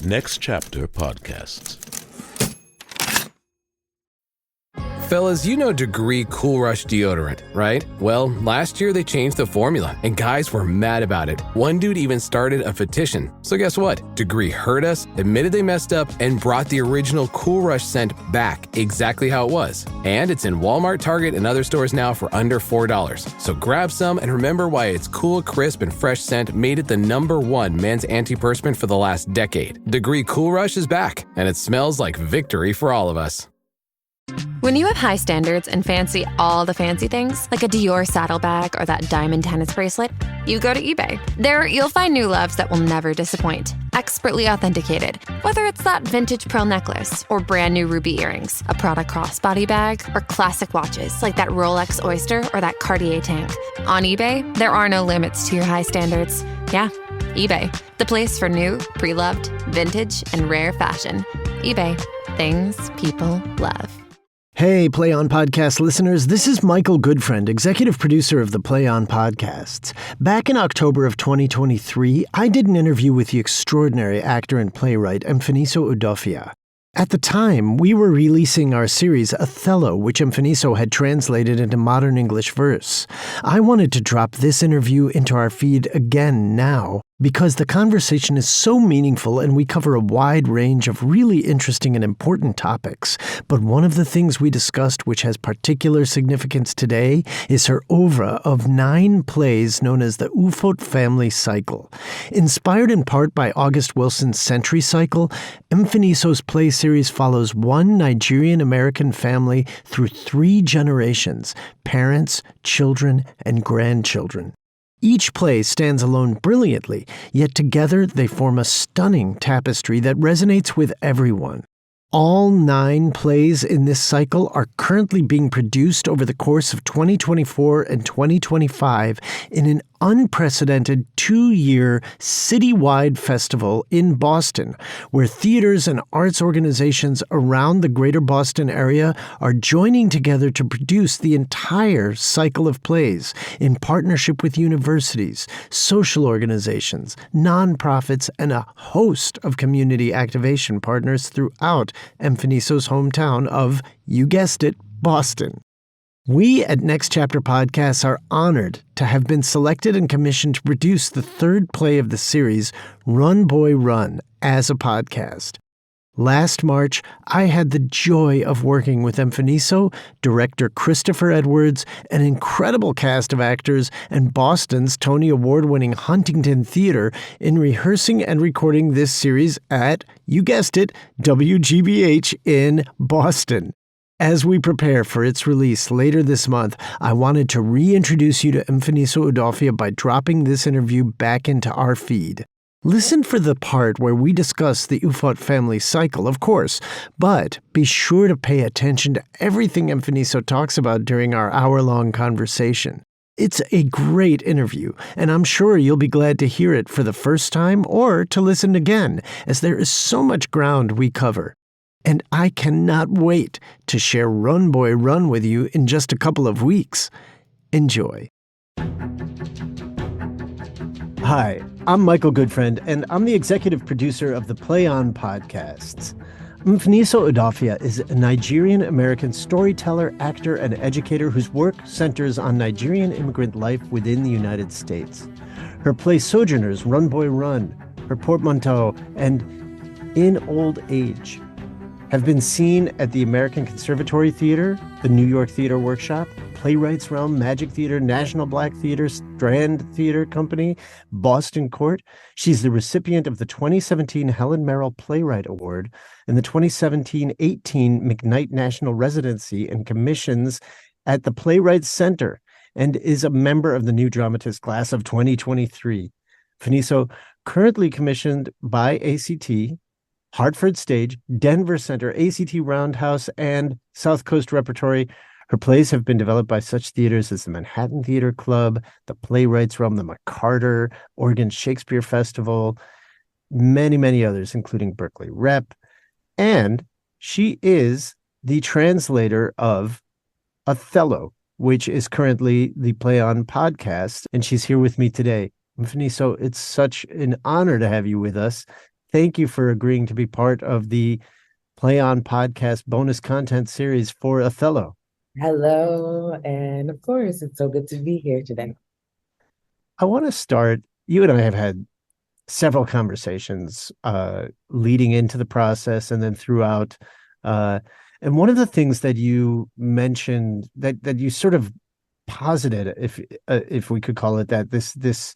Next Chapter Podcasts. Fellas, you know Degree Cool Rush deodorant, right? Well, last year they changed the formula, and guys were mad about it. One dude even started a petition. So guess what? Degree heard us, admitted they messed up, and brought the original Cool Rush scent back exactly how it was. And it's in Walmart, Target, and other stores now for under $4. So grab some and remember why its cool, crisp, and fresh scent made it the #1 men's antiperspirant for the last decade. Degree Cool Rush is back, and it smells like victory for all of us. When you have high standards and fancy all the fancy things, like a Dior saddlebag or that diamond tennis bracelet, you go to eBay. There, you'll find new loves that will never disappoint. Expertly authenticated. Whether it's that vintage pearl necklace or brand new ruby earrings, a Prada crossbody bag, or classic watches like that Rolex Oyster or that Cartier tank. On eBay, there are no limits to your high standards. Yeah, eBay. The place for new, pre-loved, vintage, and rare fashion. eBay. Things people love. Hey, Play On Podcast listeners, this is Michael Goodfriend, executive producer of the Play On Podcasts. Back in October of 2023, I did an interview with the extraordinary actor and playwright Mfoniso Udofia. At the time, we were releasing our series Othello, which Mfoniso had translated into modern English verse. I wanted to drop this interview into our feed again now, because the conversation is so meaningful and we cover a wide range of really interesting and important topics. But one of the things we discussed which has particular significance today is her oeuvre of 9 plays known as the Ufot family cycle. Inspired in part by August Wilson's Century Cycle, Mfoniso's play series follows one Nigerian-American family through 3 generations: parents, children, and grandchildren. Each play stands alone brilliantly, yet together they form a stunning tapestry that resonates with everyone. All 9 plays in this cycle are currently being produced over the course of 2024 and 2025 in an unprecedented 2-year citywide festival in Boston, where theaters and arts organizations around the greater Boston area are joining together to produce the entire cycle of plays in partnership with universities, social organizations, nonprofits, and a host of community activation partners throughout Mfoniso's hometown of, you guessed it, Boston. We at Next Chapter Podcasts are honored to have been selected and commissioned to produce the 3rd play of the series, Run Boy Run, as a podcast. Last March, I had the joy of working with Mfoniso, director Christopher Edwards, an incredible cast of actors, and Boston's Tony Award-winning Huntington Theater in rehearsing and recording this series at, you guessed it, WGBH in Boston. As we prepare for its release later this month, I wanted to reintroduce you to Mfoniso Udofia by dropping this interview back into our feed. Listen for the part where we discuss the Ufot family cycle, of course, but be sure to pay attention to everything Mfoniso talks about during our hour-long conversation. It's a great interview, and I'm sure you'll be glad to hear it for the first time or to listen again, as there is so much ground we cover. And I cannot wait to share Run Boy Run with you in just a couple of weeks. Enjoy. Hi, I'm Michael Goodfriend, and I'm the executive producer of the Play On Podcasts. Mfoniso Udofia is a Nigerian-American storyteller, actor, and educator whose work centers on Nigerian immigrant life within the United States. Her play Sojourners, Run Boy Run, Her Portmanteau, and In Old Age have been seen at the American Conservatory Theater, the New York Theater Workshop, Playwrights Realm, Magic Theater, National Black Theater, Strand Theater Company, Boston Court. She's the recipient of the 2017 Helen Merrill Playwright Award and the 2017-18 McKnight National Residency and Commissions at the Playwrights Center, and is a member of the New Dramatist Class of 2023. Mfoniso, currently commissioned by ACT, Hartford Stage, Denver Center, ACT Roundhouse, and South Coast Repertory. Her plays have been developed by such theaters as the Manhattan Theater Club, the Playwrights Realm, the McCarter, Oregon Shakespeare Festival, many, many others, including Berkeley Rep. And she is the translator of Othello, which is currently the Play On podcast, and she's here with me today. Mfoniso, it's such an honor to have you with us. thank you for agreeing to be part of the Play On podcast bonus content series for Othello. Hello, and of course, it's so good to be here today. I want to start. You and I have had several conversations leading into the process and then throughout. And one of the things that you mentioned that you sort of posited, if we could call it that, this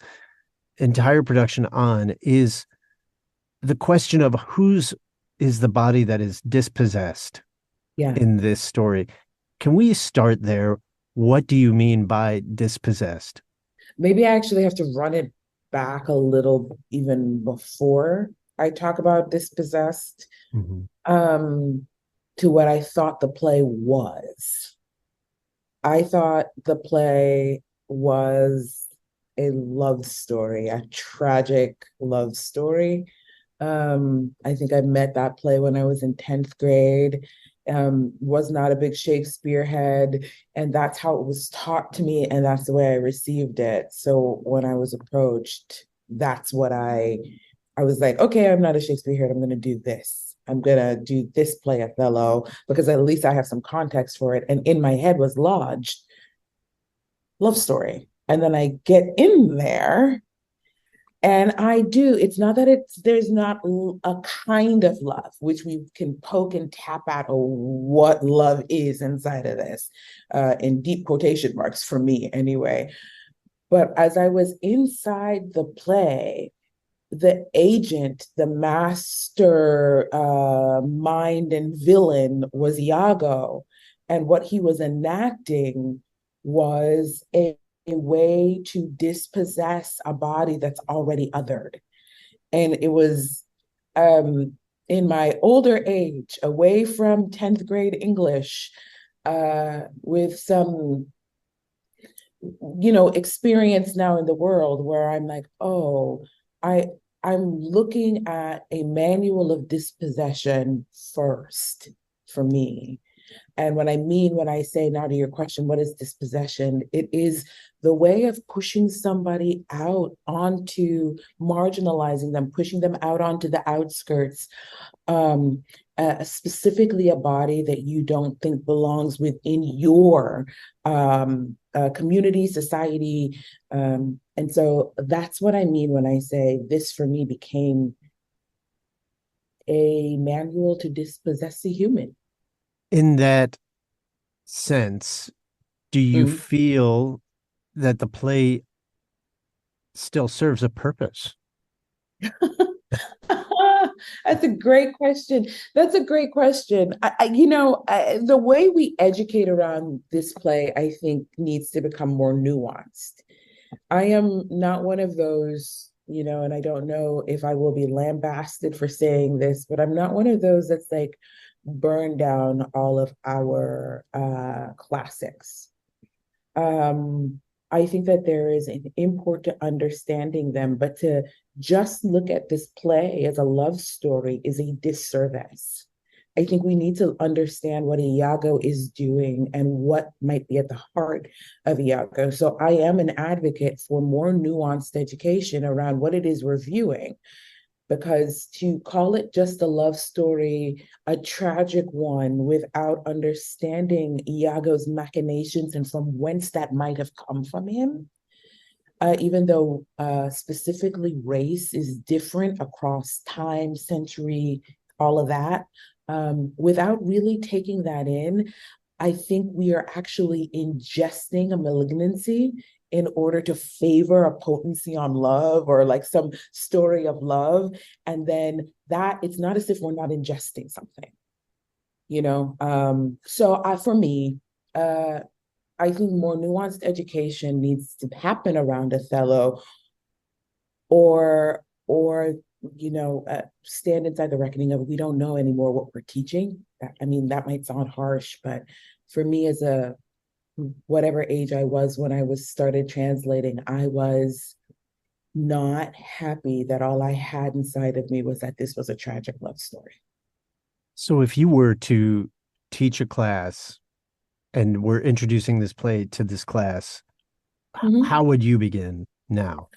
entire production on is the question of whose is the body that is dispossessed in this story. Can we start there? What do you mean by dispossessed? Maybe I actually have to run it back a little even before I talk about dispossessed to what I thought the play was. I thought the play was a love story, a tragic love story. I think I met that play when I was in 10th grade. Was not a big Shakespeare head, and that's how it was taught to me, and that's the way I received it. So when I was approached, that's what I was like, okay, I'm not a Shakespeare head, I'm going to do this. I'm going to do this play, Othello, because at least I have some context for it. And in my head was lodged love story. And then I get in there and I do. It's not that there's not a kind of love, which we can poke and tap at what love is inside of this, in deep quotation marks for me anyway. But as I was inside the play, the agent, the master mind and villain was Iago. And what he was enacting was a way to dispossess a body that's already othered. And it was in my older age, away from 10th grade English, with some, experience now in the world where I'm like, oh, I'm looking at a manual of dispossession first for me. And when I say now to your question, what is dispossession? It is the way of pushing somebody out onto, marginalizing them, pushing them out onto the outskirts, specifically a body that you don't think belongs within your community, society. And so that's what I mean when I say this for me became a manual to dispossess a human. In that sense, do you feel that the play still serves a purpose? That's a great question. The way we educate around this play, I think, needs to become more nuanced. I am not one of those, and I don't know if I will be lambasted for saying this, but I'm not one of those that's like, burn down all of our classics. I think that there is an import to understanding them, but to just look at this play as a love story is a disservice. I think we need to understand what Iago is doing and what might be at the heart of Iago. So I am an advocate for more nuanced education around what it is we're viewing, because to call it just a love story, a tragic one, without understanding Iago's machinations and from whence that might have come from him, even though specifically race is different across time, century, all of that, without really taking that in, I think we are actually ingesting a malignancy in order to favor a potency on love or like some story of love. And then that it's not as if we're not ingesting something, for me, I think more nuanced education needs to happen around Othello, or stand inside the reckoning of we don't know anymore what we're teaching. That might sound harsh, but for me, as whatever age I was when I started translating, I was not happy that all I had inside of me was that this was a tragic love story. So if you were to teach a class and we're introducing this play to this class, how would you begin now?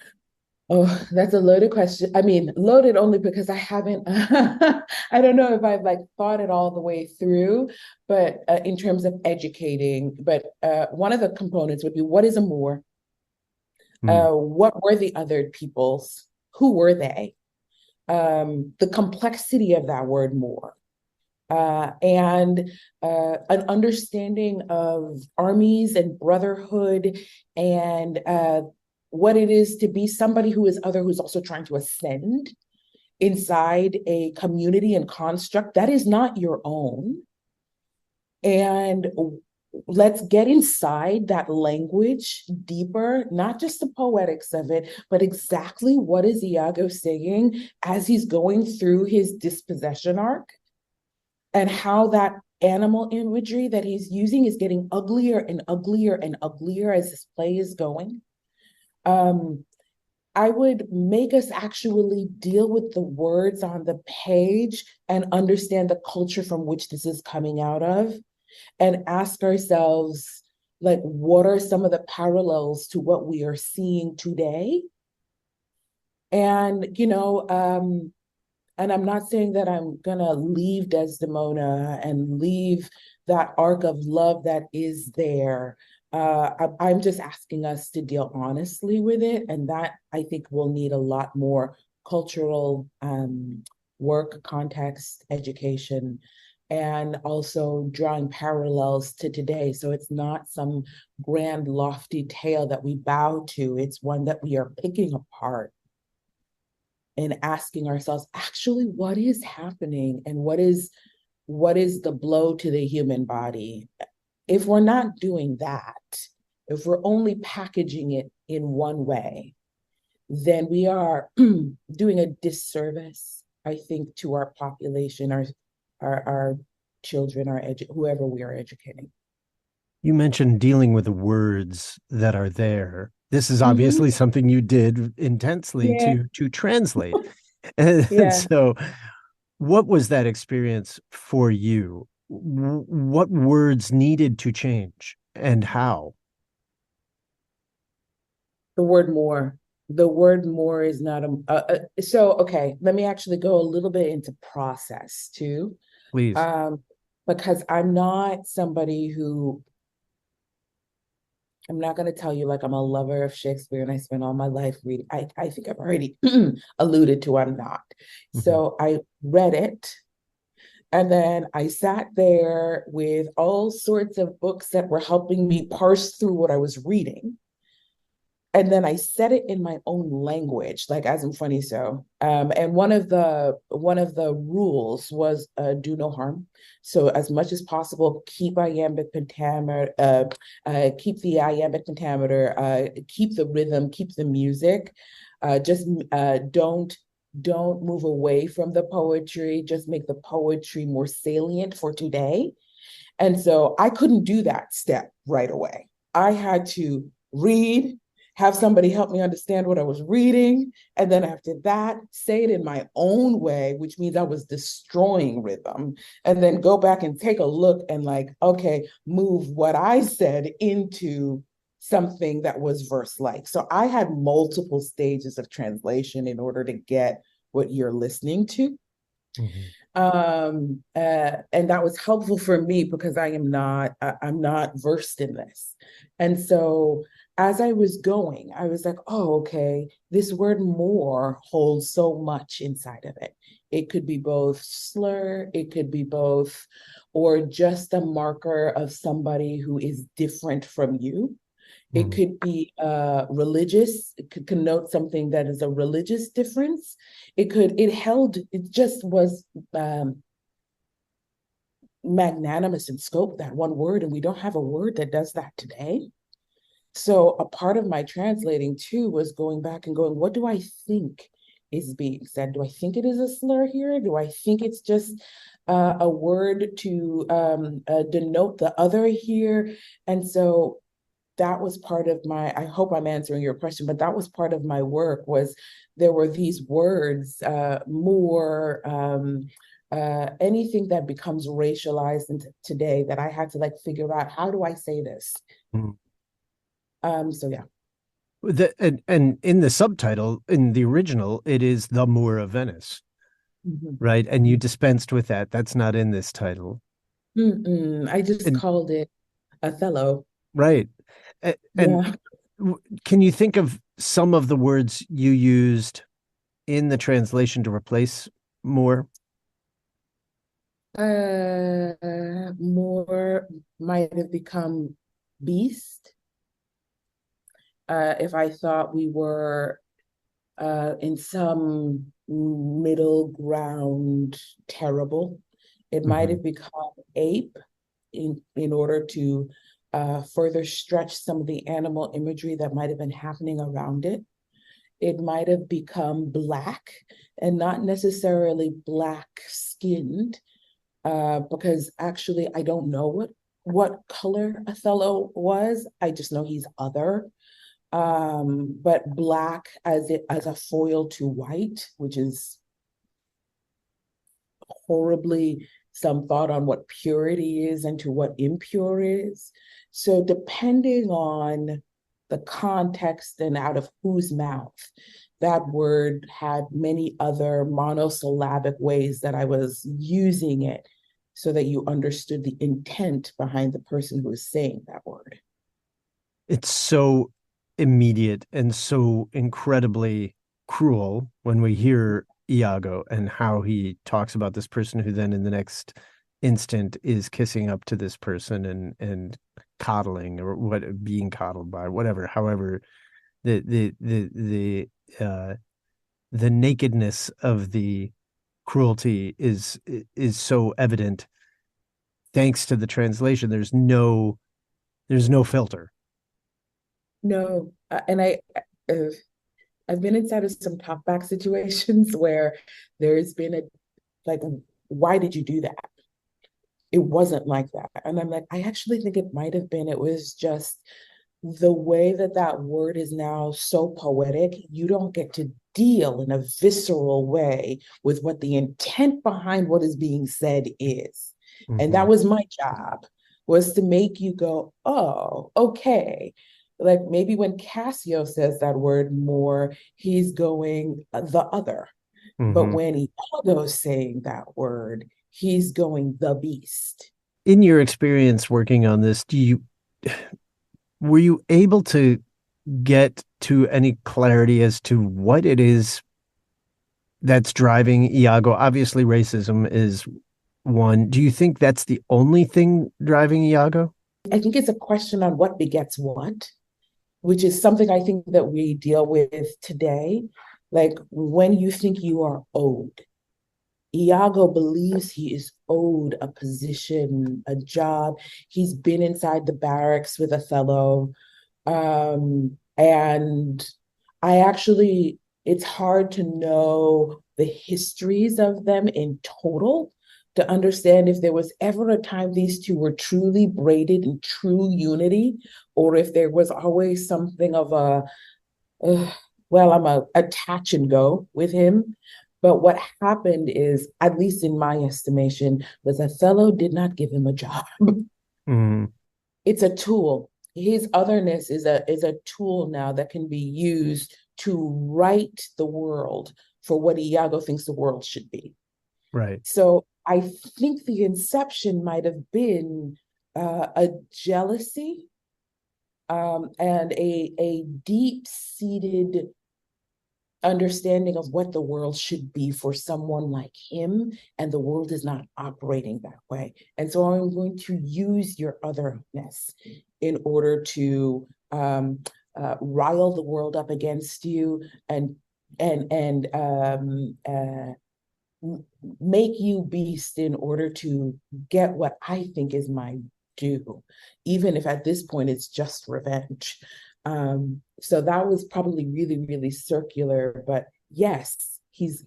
Oh, that's a loaded question. I mean, loaded only because I haven't, I don't know if I've like thought it all the way through, but in terms of educating, but one of the components would be what is a Moor? Mm. What were the othered peoples? Who were they? The complexity of that word Moor. And an understanding of armies and brotherhood and what it is to be somebody who is other, who's also trying to ascend inside a community and construct that is not your own. And let's get inside that language deeper, not just the poetics of it, but exactly what is Iago saying as he's going through his dispossession arc, and how that animal imagery that he's using is getting uglier and uglier and uglier as this play is going. I would make us actually deal with the words on the page and understand the culture from which this is coming out of, and ask ourselves, like, what are some of the parallels to what we are seeing today? And, and I'm not saying that I'm gonna leave Desdemona and leave that arc of love that is there. I'm just asking us to deal honestly with it, and that I think will need a lot more cultural work, context, education, and also drawing parallels to today. So it's not some grand, lofty tale that we bow to. It's one that we are picking apart and asking ourselves, actually, what is happening, and what is the blow to the human body? If we're not doing that, if we're only packaging it in one way, then we are doing a disservice, I think, to our population, our children, whoever we are educating. You mentioned dealing with the words that are there. This is Mm-hmm. obviously something you did intensely Yeah, to translate. And yeah. so what was that experience for you? What words needed to change and how? The word more. The word more is not so okay. Let me actually go a little bit into process too, Please. um, because I'm not somebody who, I'm not going to tell you like I'm a lover of Shakespeare and I spent all my life reading. I think I've already alluded to I'm not. Mhm. So I read it, and then I sat there with all sorts of books that were helping me parse through what I was reading. And then I said it in my own language, like as Mfoniso. And one of the rules was do no harm. So as much as possible, keep iambic pentameter, keep the iambic pentameter, keep the rhythm, keep the music. Just don't move away from the poetry. Just make the poetry more salient for today. And so I couldn't do that step right away. I had to read, have somebody help me understand what I was reading. And then after that, say it in my own way, which means I was destroying rhythm. And then go back and take a look and, like, okay, move what I said into something that was verse like. So I had multiple stages of translation in order to get what you're listening to. Mhm. And that was helpful for me because I'm not versed in this. And so as I was going, I was like, oh, okay, this word more holds so much inside of it. It could be both slur, it could be both, or just a marker of somebody who is different from you. It Mhm. could be religious. It could connote something that is a religious difference. It just was magnanimous in scope, that one word, and we don't have a word that does that today. So a part of my translating too was going back and going, what do I think is being said? Do I think it is a slur here? Do I think it's just a word to denote the other here? And so that was part of my, I hope I'm answering your question, but that was part of my work. Was there were these words, more, anything that becomes racialized today, that I had to like figure out, how do I say this? Mhm. So yeah. And in the subtitle, in the original, it is The Moor of Venice, Mhm. right? And you dispensed with that. That's not in this title. I just And called it Othello. right. And Yeah. can you think of some of the words you used in the translation to replace Moor? More might have become beast. If I thought we were in some middle ground terrible, it might Mhm. have become ape in order to further stretch some of the animal imagery that might have been happening around it. It might have become black and not necessarily black skinned, because actually I don't know what color Othello was. I just know he's other. But black as a foil to white, which is horribly some thought on what purity is and to what impure is. So depending on the context and out of whose mouth, that word had many other monosyllabic ways that I was using it so that you understood the intent behind the person who was saying that word. It's so immediate and so incredibly cruel when we hear Iago and how he talks about this person who then in the next instant is kissing up to this person and coddling or what being coddled by whatever however uh the nakedness of the cruelty is so evident thanks to the translation. There's no filter. No, and uh, I've been inside of some talkback situations where there's been a like, why did you do that? It wasn't like that. And I'm like, I actually think it might have been, it was just the way that that word is now so poetic, you don't get to deal in a visceral way with what the intent behind what is being said is. And that Mhm. was my job, was to make you go, oh, okay. Like maybe when Cassio says that word more, he's going the other. But Mhm. when Iago's saying that word, he's going the beast. In your experience working on this, were you able to get to any clarity as to what it is that's driving Iago? Obviously, racism is one. Do you think that's the only thing driving Iago? I think it's a question on what begets what, which is something I think that we deal with today. Like when you think you are owed, Iago believes he is owed a position, a job. He's been inside the barracks with Othello. And I actually, it's hard to know the histories of them in total to understand if there was ever a time these two were truly braided in true unity, or if there was always something of a, uh, well, I'm a attach and go with him. But what happened is, at least in my estimation, was Othello did not give him a job. Mm, It's a tool. His otherness is a tool now that can be used to right the world for what Iago thinks the world should be. right. So I think the inception might have been a jealousy, and a deep seated understanding of what the world should be for someone like him, and the world is not operating that way. And so I'm going to use your otherness in order to rile the world up against you and make you beast in order to get what I think is my due, even if at this point it's just revenge. So that was probably really, really circular. But yes, he's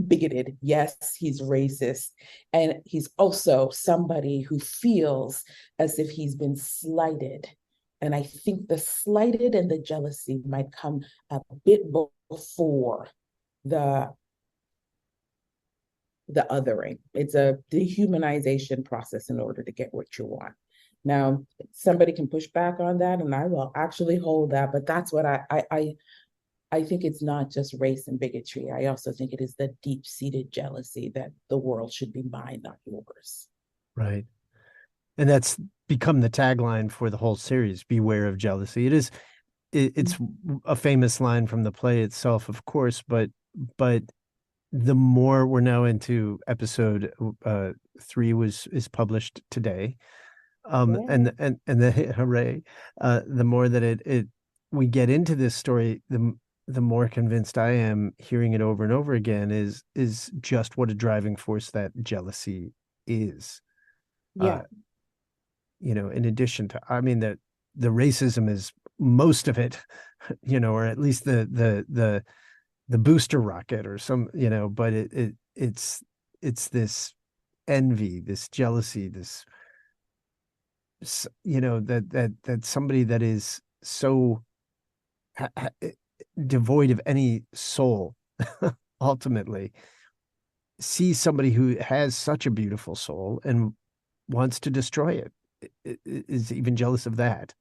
bigoted. Yes, he's racist. And he's also somebody who feels as if he's been slighted. And I think the slighted and the jealousy might come a bit before the the othering. It's a dehumanization process in order to get what you want. Now, somebody can push back on that, and I will actually hold that. But that's what I think it's not just race and bigotry. I also think it is the deep-seated jealousy that the world should be mine, not yours. Right. And that's become the tagline for the whole series, beware of jealousy. It's a famous line from the play itself, of course, but the more we're now into episode 3 is published today. And the hooray, the more that it we get into this story, the more convinced I am, hearing it over and over again, is just what a driving force that jealousy is. Yeah. In addition to, I mean, that the racism is most of it, or at least the booster rocket or some, but it's this envy, this jealousy, this, that somebody that is so devoid of any soul ultimately sees somebody who has such a beautiful soul and wants to destroy it, is even jealous of that.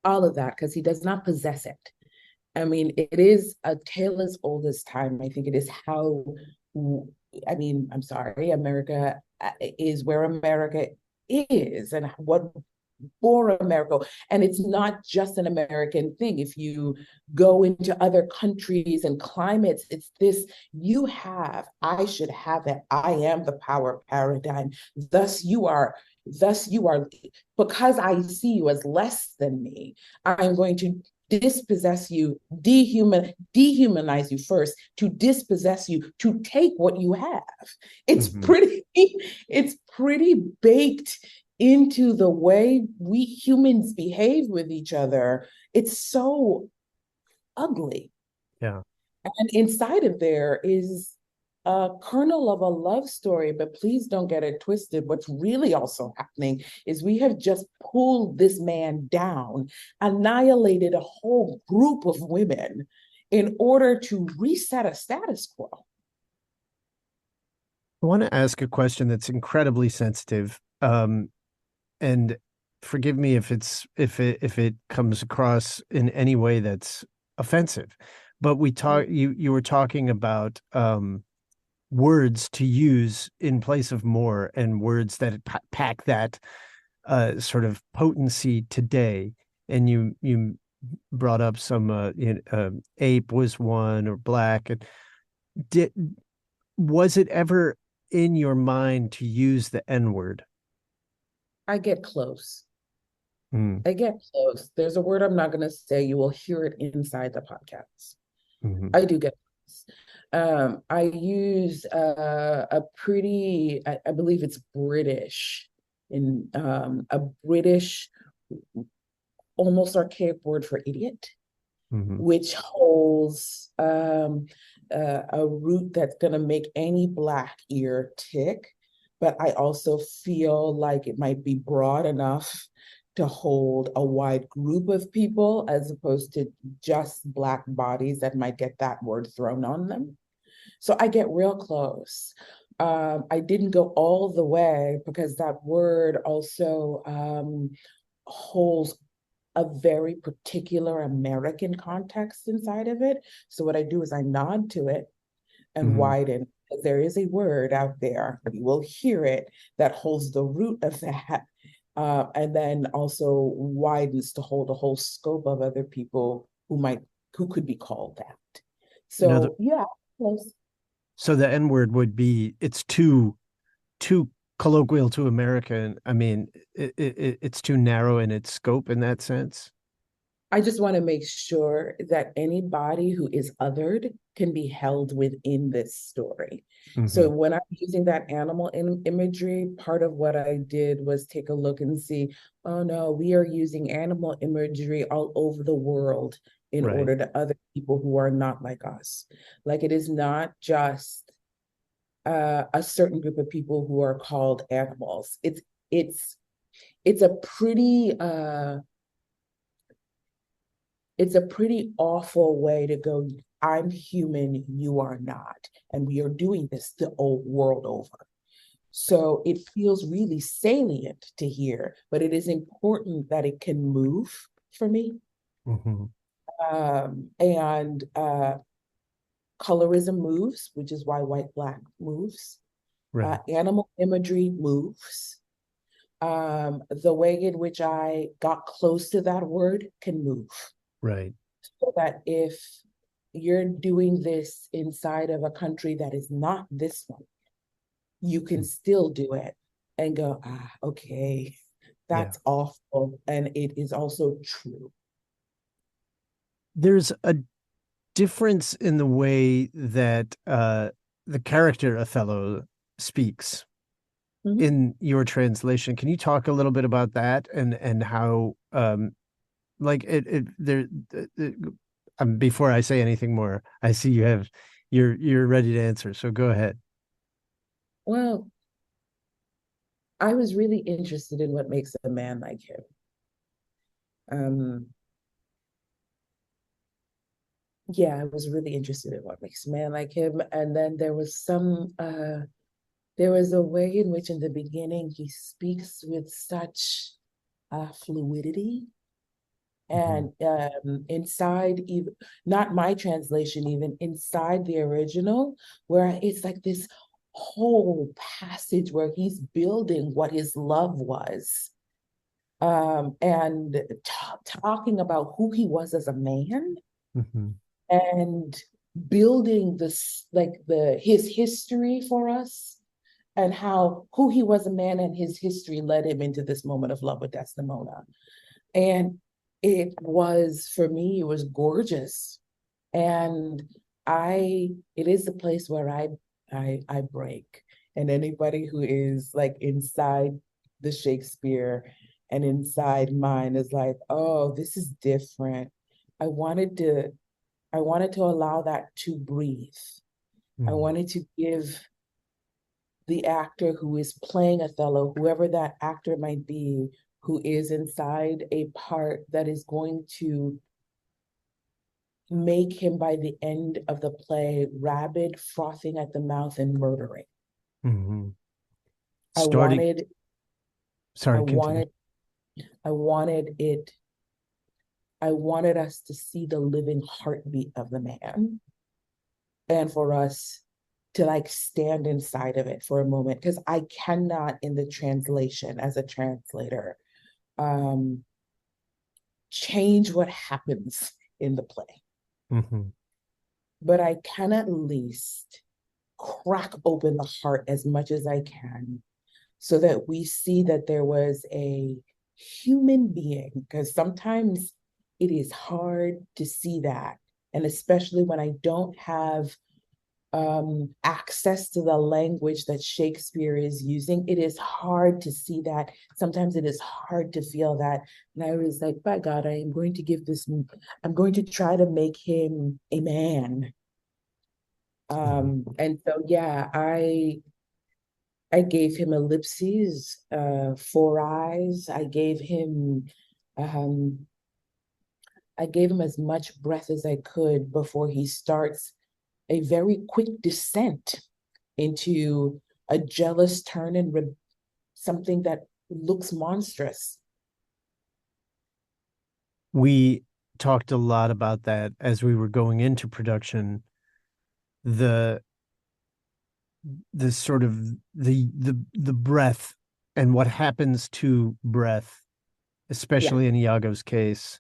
All of that, because he does not possess it. I mean, it is a tale as old as time. I think it is how, I mean, I'm sorry, America is where America is and what for America. And it's not just an American thing. If you go into other countries and climates, it's this: you have, I should have it. I am the power paradigm. Thus you are, because I see you as less than me, I'm going to dispossess you, dehumanize you first, to dispossess you, to take what you have. It's pretty baked into the way we humans behave with each other. It's so ugly. Yeah. And inside of there is a kernel of a love story, but please don't get it twisted. What's really also happening is we have just pulled this man down, annihilated a whole group of women in order to reset a status quo. I want to ask a question that's incredibly sensitive. And forgive me if it comes across in any way that's offensive, but you were talking about words to use in place of more, and words that pack that sort of potency today. And you brought up some ape was one, or black. And was it ever in your mind to use the N-word? I get close. Mm. I get close. There's a word I'm not going to say. You will hear it inside the podcast. Mm-hmm. I do get close. I use a pretty, I believe it's British, in a British, almost archaic word for idiot, which holds a root that's going to make any Black ear tick. But I also feel like it might be broad enough to hold a wide group of people, as opposed to just Black bodies that might get that word thrown on them. So I get real close. I didn't go all the way, because that word also holds a very particular American context inside of it. So what I do is I nod to it and widen. There is a word out there, you will hear it, that holds the root of that, and then also widens to hold a whole scope of other people who could be called that. So yeah, close. So the N-word would be, it's too colloquial to America. I mean, it's too narrow in its scope in that sense. I just want to make sure that anybody who is othered can be held within this story. So when I'm using that animal imagery, part of what I did was take a look and see, oh no, we are using animal imagery all over the world in order to other people who are not like us. Like, it is not just a certain group of people who are called animals. It's a pretty awful way to go. I'm human, you are not, and we are doing this the old world over. So it feels really salient to hear, but it is important that it can move for me. Mm-hmm. And colorism moves, which is why white black moves. Right. Animal imagery moves. The way in which I got close to that word can move. Right. So that if you're doing this inside of a country that is not this one, you can still do it and go, okay, Yeah. that's awful. And it is also true. There's a difference in the way that the character Othello speaks in your translation. Can you talk a little bit about that and how like it there before I say anything more, I see you're ready to answer, so go ahead. Well, I was really interested in what makes a man like him. Yeah, I was really interested in what makes a man like him. And then there was there was a way in which in the beginning he speaks with such fluidity. And inside, even not my translation, even inside the original, where it's like this whole passage where he's building what his love was, and talking about who he was as a man, and building this like his history for us, and how who he was a man and his history led him into this moment of love with Desdemona. And it was, for me, it was gorgeous. And it is the place where I break. And anybody who is like inside the Shakespeare and inside mine is like, oh, this is different. I wanted to allow that to breathe. I wanted to give the actor who is playing Othello, whoever that actor might be, who is inside a part that is going to make him by the end of the play rabid, frothing at the mouth, and murdering. I wanted us to see the living heartbeat of the man, and for us to like stand inside of it for a moment, because I cannot, in the translation as a translator, change what happens in the play. But I can at least crack open the heart as much as I can so that we see that there was a human being, because sometimes it is hard to see that. And especially when I don't have access to the language that Shakespeare is using, it is hard to see that. Sometimes it is hard to feel that. And I was like, by God, I'm going to try to make him a man. And so, yeah, I gave him ellipses, 4 eyes. I gave him as much breath as I could before he starts a very quick descent into a jealous turn and something that looks monstrous. We talked a lot about that as we were going into production. The sort of the breath and what happens to breath, especially in Iago's case.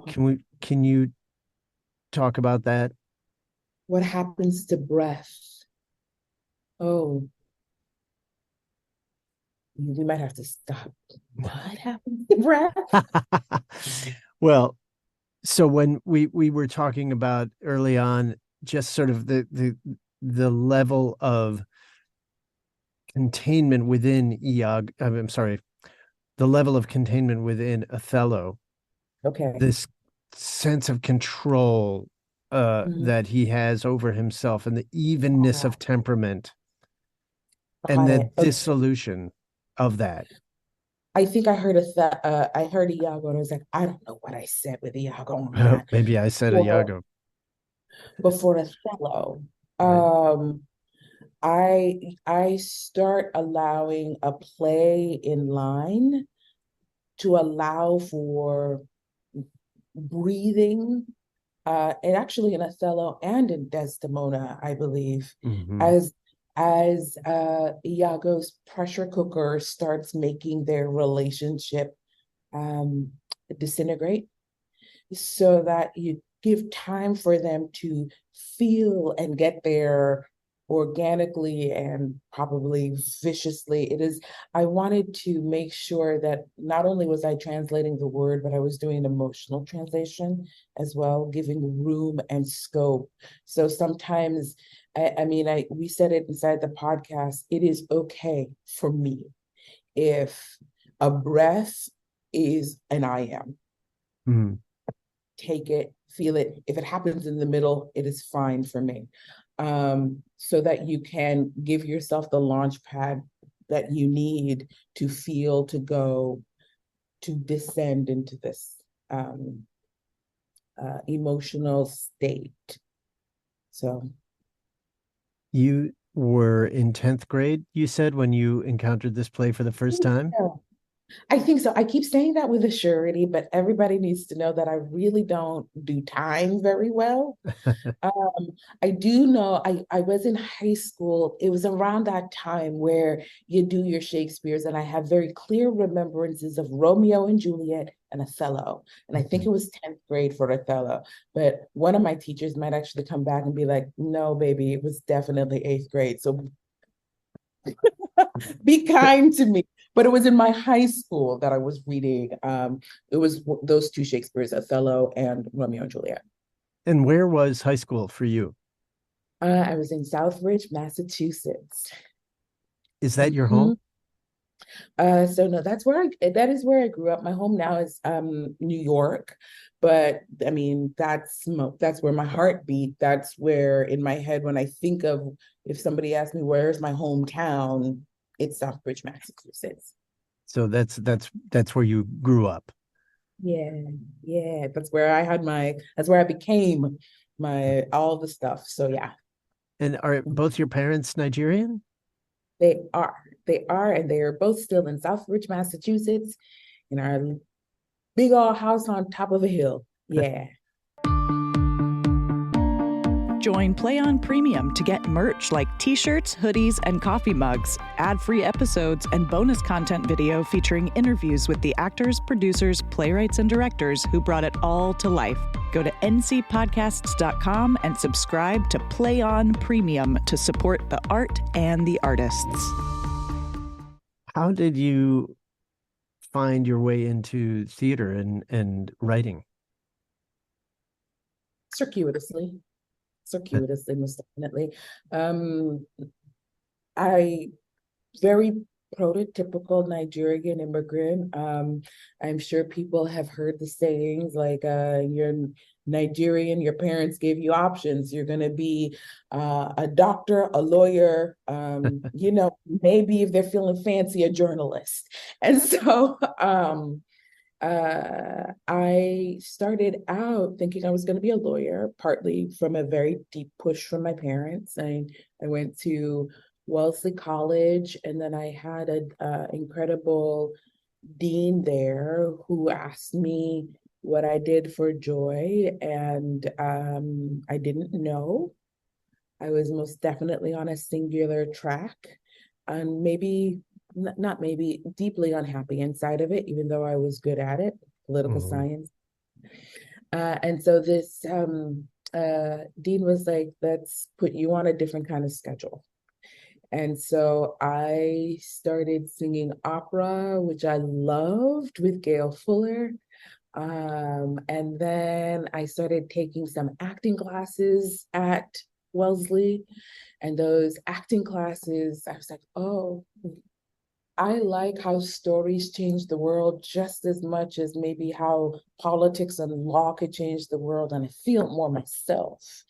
Can you talk about that? What happens to breath? Oh, we might have to stop. What happens to breath? Well, so when we were talking about early on, just sort of the level of containment within Iago, I'm sorry, the level of containment within Othello. Okay. This sense of control that he has over himself, and the evenness of temperament, and the dissolution of that. I think I heard I heard Iago, and I was like, I don't know what I said with Iago on that. Maybe I said Iago before Othello. Right. I start allowing a play in line to allow for breathing, and actually in Othello and in Desdemona, I believe, Hmm. as Iago's pressure cooker starts making their relationship um, disintegrate, so that you give time for them to feel and get there organically and probably viciously. I wanted to make sure that not only was I translating the word, but I was doing an emotional translation as well, giving room and scope. So sometimes, we said it inside the podcast, it is okay for me if a breath is an I am. Hmm. Take it, feel it. If it happens in the middle, it is fine for me. So that you can give yourself the launch pad that you need to feel, to go, to descend into this um, emotional state. So, You were in 10th grade, you said, when you encountered this play for the first time? yeah. I think so. I keep saying that with a surety, but everybody needs to know that I really don't do time very well. I do know I was in high school. It was around that time where you do your Shakespeare's, and I have very clear remembrances of Romeo and Juliet and Othello. And I think Mhm. it was 10th grade for Othello. But one of my teachers might actually come back and be like, no, baby, it was definitely 8th grade. So be kind to me. But it was in my high school that I was reading. It was those two Shakespeare's, Othello and Romeo and Juliet. And where was high school for you? I was in Southbridge, Massachusetts. Is that your home? Mhm. So no, that is where I grew up. My home now is New York, but I mean that's where my heart beat. That's where in my head when I think of, if somebody asks me where's my hometown, it's Southbridge, Massachusetts. So that's where you grew up. Yeah, yeah, that's where I became my all the stuff. So yeah, And are both your parents Nigerian? they are. They are, and they are both still in Southbridge, Massachusetts, in our big old house on top of a hill. Yeah. Join Play On Premium to get merch like t-shirts, hoodies, and coffee mugs, ad-free episodes, and bonus content video featuring interviews with the actors, producers, playwrights, and directors who brought it all to life. Go to ncpodcasts.com and subscribe to Play On Premium to support the art and the artists. How did you find your way into theater and writing? Circuitously, circuitously, most definitely. Um, I very prototypical Nigerian immigrant. I'm sure people have heard the sayings like, you're Nigerian, your parents gave you options. You're going to be a doctor, a lawyer, maybe if they're feeling fancy, a journalist. And so I started out thinking I was going to be a lawyer, partly from a very deep push from my parents. I went to Wellesley College, and then I had an incredible dean there who asked me what I did for joy, and I didn't know. I was most definitely on a singular track, and maybe not maybe deeply unhappy inside of it, even though I was good at it, political Mhm. science. And so this dean was like, let's put you on a different kind of schedule. And so I started singing opera, which I loved, with Gail Fuller. And then I started taking some acting classes at Wellesley. And those acting classes, I was like, oh, I like how stories change the world just as much as maybe how politics and law could change the world. And I feel it more myself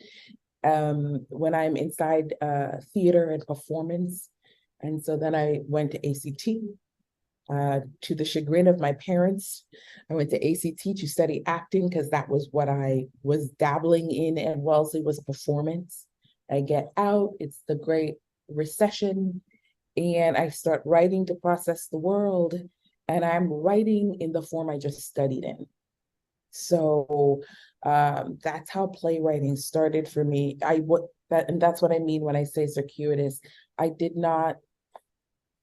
when I'm inside theater and performance. And so then I went to ACT. To the chagrin of my parents, I went to ACT to study acting because that was what I was dabbling in at Wellesley, was performance. I get out, it's the great recession, and I start writing to process the world, and I'm writing in the form I just studied in. So that's how playwriting started for me. And that's what I mean when I say circuitous. I did not.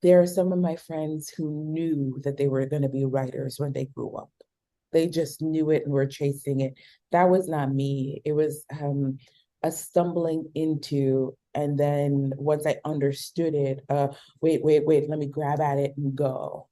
There are some of my friends who knew that they were going to be writers when they grew up. They just knew it and were chasing it. That was not me. It was a stumbling into, and then once I understood it, wait, let me grab at it and go.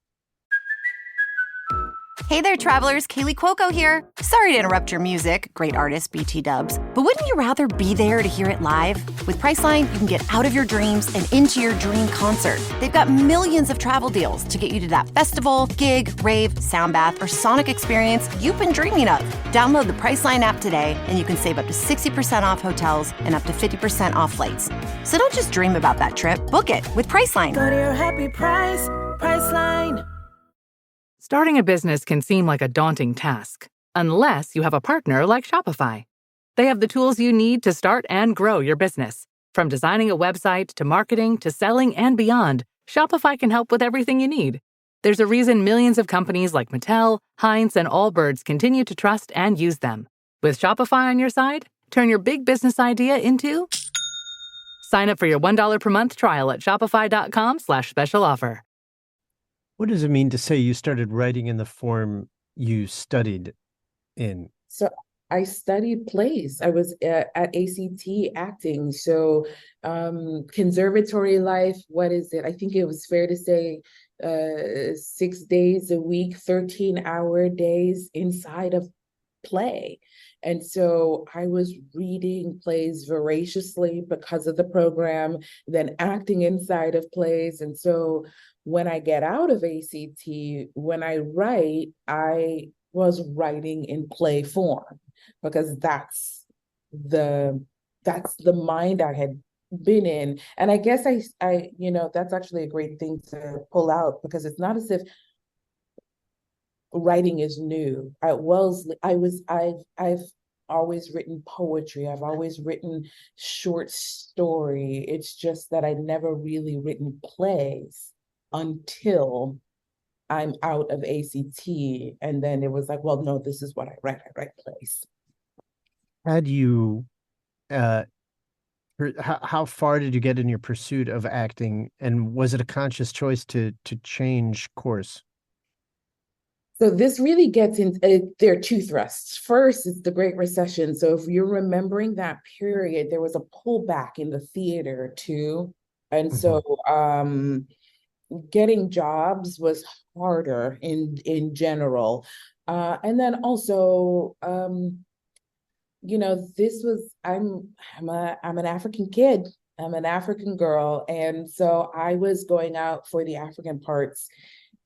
Hey there, travelers. Kaylee Cuoco here. Sorry to interrupt your music, great artist BT Dubs, but wouldn't you rather be there to hear it live? With Priceline, you can get out of your dreams and into your dream concert. They've got millions of travel deals to get you to that festival, gig, rave, sound bath, or sonic experience you've been dreaming of. Download the Priceline app today, and you can save up to 60% off hotels and up to 50% off flights. So don't just dream about that trip. Book it with Priceline. Go to your happy price, Priceline. Starting a business can seem like a daunting task, unless you have a partner like Shopify. They have the tools you need to start and grow your business. From designing a website to marketing to selling and beyond, Shopify can help with everything you need. There's a reason millions of companies like Mattel, Heinz, and Allbirds continue to trust and use them. With Shopify on your side, turn your big business idea into... Sign up for your $1 per month trial at shopify.com/special offer. What does it mean to say you started writing in the form you studied in? So I studied plays. I was at ACT acting. So conservatory life, what is it? I think it was fair to say 6 days a week, 13-hour days inside of play. And so I was reading plays voraciously because of the program, then acting inside of plays. And so when I get out of ACT, when I write, I was writing in play form because that's the mind I had been in. And I guess I that's actually a great thing to pull out, because it's not as if writing is new. I've always written poetry. I've always written short story. It's just that I'd never really written plays until I'm out of ACT. And then it was like, well, no, this is what I write. I write plays. Had you, how far did you get in your pursuit of acting? And was it a conscious choice to change course? So this really gets in, there are two thrusts. First, it's the Great Recession. So if you're remembering that period, there was a pullback in the theater too. And so getting jobs was harder in general. And then also, this was, I'm an African kid. I'm an African girl. And so I was going out for the African parts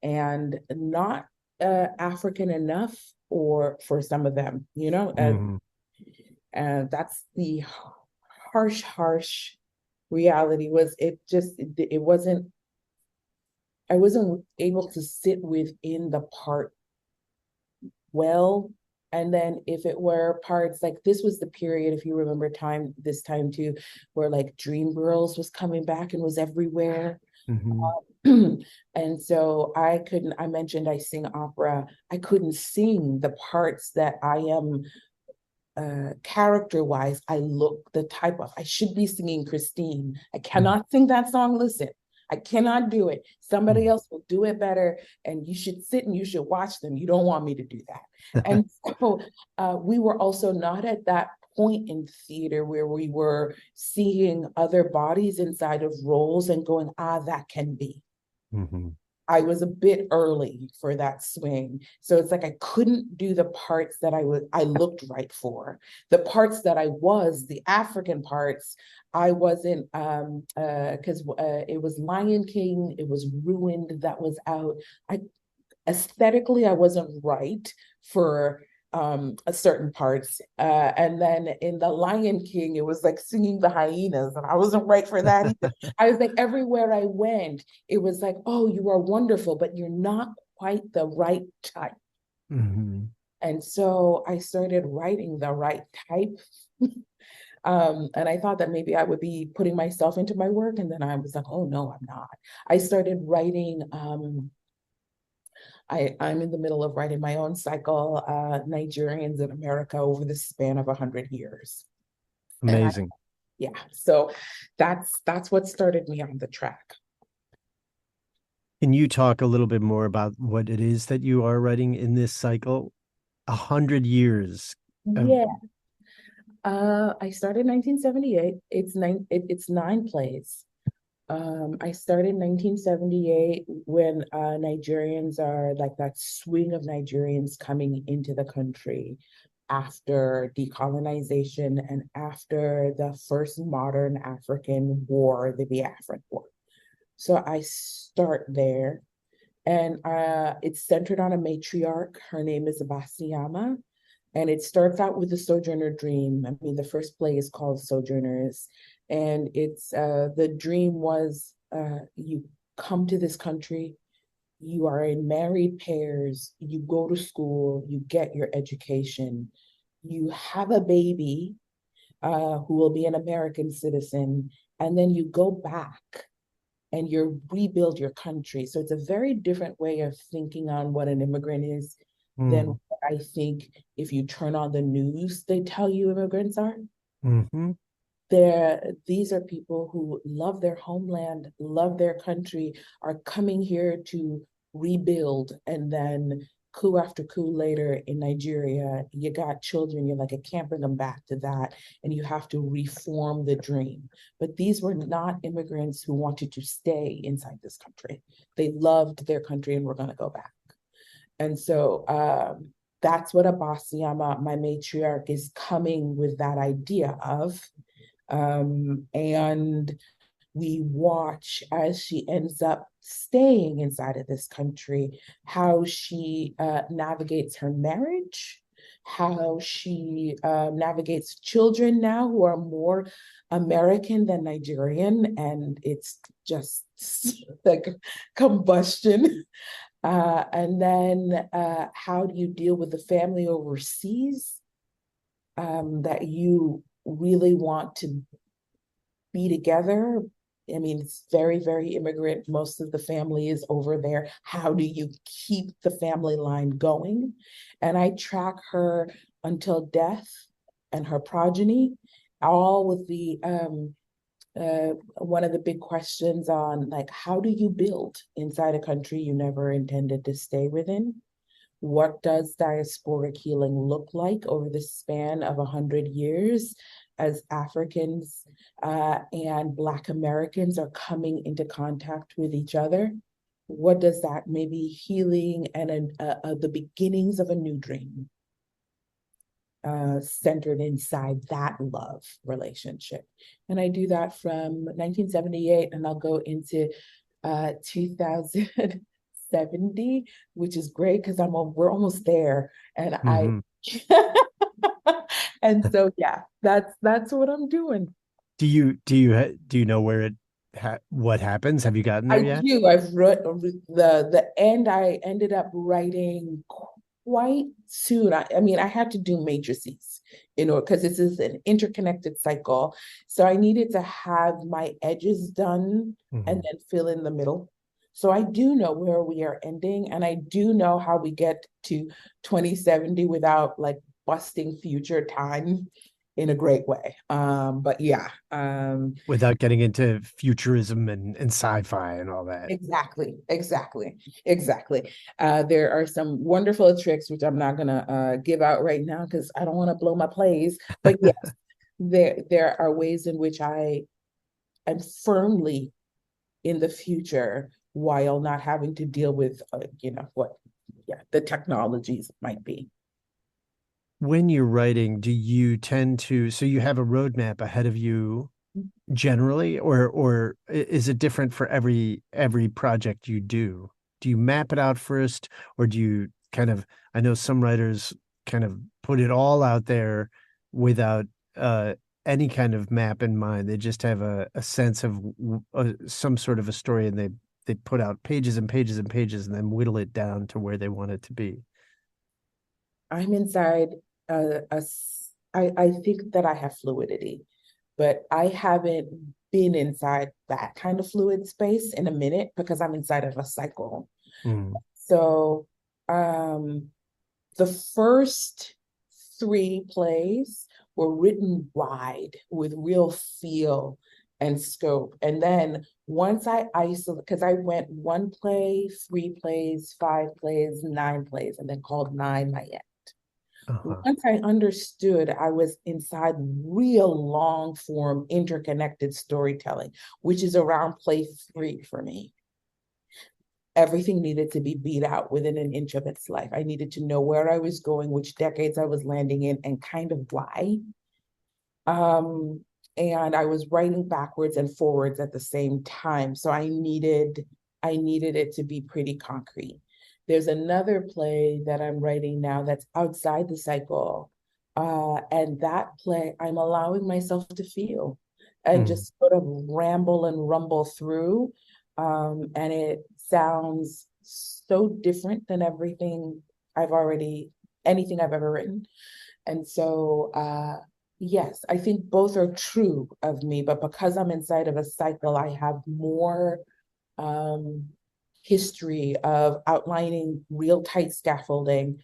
and not African enough, or for some of them, and that's the harsh reality. Was it wasn't, I wasn't able to sit within the part well. And then if it were parts, like this was the period, if you remember this time too, where like Dreamgirls was coming back and was everywhere. And so I mentioned I sing opera. I couldn't sing the parts that I am character-wise. I should be singing Christine. I cannot sing that song. Listen, I cannot do it. Somebody else will do it better, and you should sit and you should watch them. You don't want me to do that. And so we were also not at that point in theater where we were seeing other bodies inside of roles and going, that can be. I was a bit early for that swing. So it's like I couldn't do the parts that I looked right for. The parts that I was, the African parts, I wasn't, because it was Lion King, it was Ruined, that was out. Aesthetically, I wasn't right for certain parts. And then in the Lion King, it was like singing the hyenas, and I wasn't right for that either. I was like, everywhere I went, it was like, oh, you are wonderful, but you're not quite the right type. And so I started writing the right type And I thought that maybe I would be putting myself into my work. And then I was like, oh no, I'm not. I started writing, I'm in the middle of writing my own cycle, Nigerians in America over the span of 100 years. Amazing. Yeah, so that's what started me on the track. Can you talk a little bit more about what it is that you are writing in this cycle? 100 years. Yeah. I started in 1978. It's 9 plays. I started in 1978 when Nigerians are like that swing of Nigerians coming into the country after decolonization and after the first modern African war, the Biafran War. So I start there, and it's centered on a matriarch. Her name is Abasiyama, and it starts out with the Sojourner dream. I mean, the first play is called Sojourners, and it's the dream was you come to this country, you are in married pairs, you go to school, you get your education, you have a baby who will be an American citizen, and then you go back and you rebuild your country. So it's a very different way of thinking on what an immigrant is than what I think if you turn on the news, they tell you immigrants are. Mm-hmm. These are people who love their homeland, love their country, are coming here to rebuild, and then coup after coup later in Nigeria, you got children, you're like, I can't bring them back to that, and you have to reform the dream. But these were not immigrants who wanted to stay inside this country. They loved their country and were going to go back. And so that's what Abasiyama, my matriarch, is coming with that idea of. And we watch as she ends up staying inside of this country, how she navigates her marriage, how she navigates children now who are more American than Nigerian, and it's just like combustion. And then how do you deal with the family overseas that you really want to be together? I mean, it's very, very immigrant. Most of the family is over there. How do you keep the family line going? And I track her until death and her progeny, all with the one of the big questions on like, how do you build inside a country you never intended to stay within? What does diasporic healing look like over the span of 100 years as Africans and Black Americans are coming into contact with each other? What does that maybe healing and the beginnings of a new dream centered inside that love relationship? And I do that from 1978, and I'll go into 2070, which is great because we're almost there, and and so yeah, that's what I'm doing. Do you know where it what happens? Have you gotten there yet? I do. I've written the end. I ended up writing quite soon. I mean, I had to do matrices, because this is an interconnected cycle. So I needed to have my edges done and then fill in the middle. So I do know where we are ending, and I do know how we get to 2070 without like busting future time in a great way. But yeah. Without getting into futurism and sci-fi and all that. Exactly. There are some wonderful tricks, which I'm not gonna give out right now because I don't want to blow my plays. But yes, there are ways in which I am firmly in the future while not having to deal with the technologies might be. When you're writing, do you tend to, so you have a roadmap ahead of you generally, or is it different for every project you do? Do you map it out first, or do you kind of, I know some writers kind of put it all out there without any kind of map in mind. They just have a sense of some sort of a story, and they put out pages and pages and pages and then whittle it down to where they want it to be. I'm inside I think that I have fluidity. but I haven't been inside that kind of fluid space in a minute because I'm inside of a cycle. So the first three plays were written wide with real feel and scope. And then once I isolate, because I went 1 play, 3 plays, 5 plays, 9 plays, and then called 9 my end. Once I understood I was inside real long form interconnected storytelling, which is around play 3 for me, everything needed to be beat out within an inch of its life. I needed to know where I was going, which decades I was landing in, and kind of why. And I was writing backwards and forwards at the same time. So I needed it to be pretty concrete. There's another play that I'm writing now that's outside the cycle. And that play, I'm allowing myself to feel and just sort of ramble and rumble through. And it sounds so different than anything I've ever written. And so, yes, I think both are true of me, but because I'm inside of a cycle, I have more history of outlining real tight scaffolding,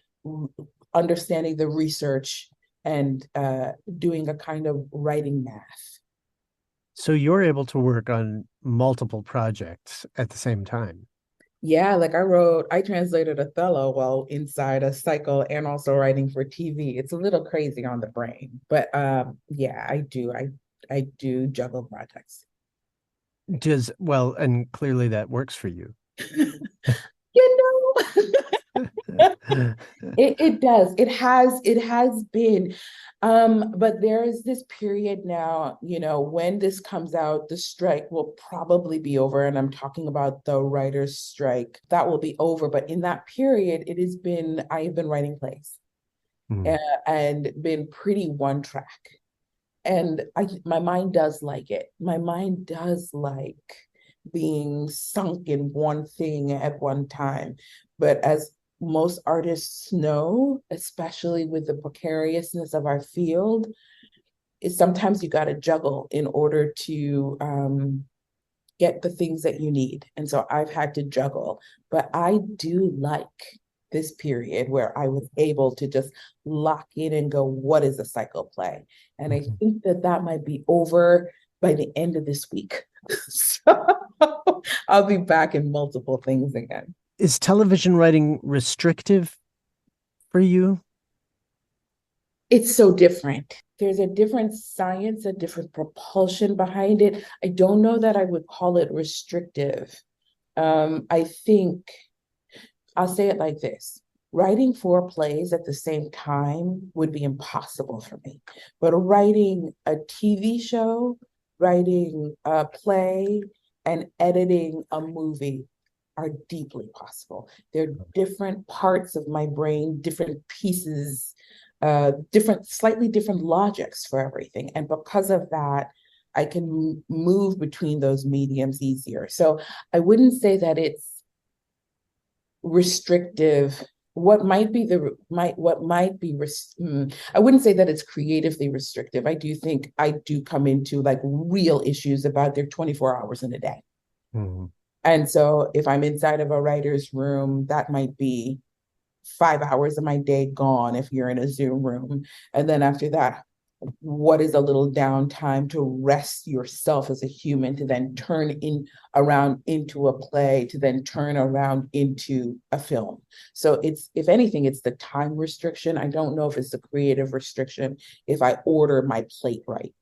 understanding the research, and doing a kind of writing math. So you're able to work on multiple projects at the same time. Yeah, like I translated Othello while inside a cycle and also writing for TV. It's a little crazy on the brain, but yeah, I do juggle projects. And clearly that works for you. You know, it does. It has been. But there is this period now, when this comes out, the strike will probably be over. And I'm talking about the writers' strike. That will be over. But in that period, I have been writing plays and been pretty one track. And my mind does like it. My mind does like being sunk in one thing at one time. But as most artists know, especially with the precariousness of our field, is sometimes you got to juggle in order to get the things that you need. And so I've had to juggle, but I do like this period where I was able to just lock in and go, what is a cycle play? And I think that might be over by the end of this week. So I'll be back in multiple things again. Is television writing restrictive for you? It's so different. There's a different science, a different propulsion behind it. I don't know that I would call it restrictive. I think I'll say it like this. Writing 4 plays at the same time would be impossible for me. But writing a TV show, writing a play, and editing a movie are deeply possible. They're different parts of my brain, different pieces, slightly different logics for everything. And because of that, I can move between those mediums easier. So I wouldn't say that it's restrictive. I wouldn't say that it's creatively restrictive. I do think I do come into like real issues about their 24 hours in a day. And so if I'm inside of a writer's room, that might be 5 hours of my day gone if you're in a Zoom room. And then after that, what is a little downtime to rest yourself as a human, to then turn around into a play, to then turn around into a film. So if anything, it's the time restriction. I don't know if it's the creative restriction if I order my plate right.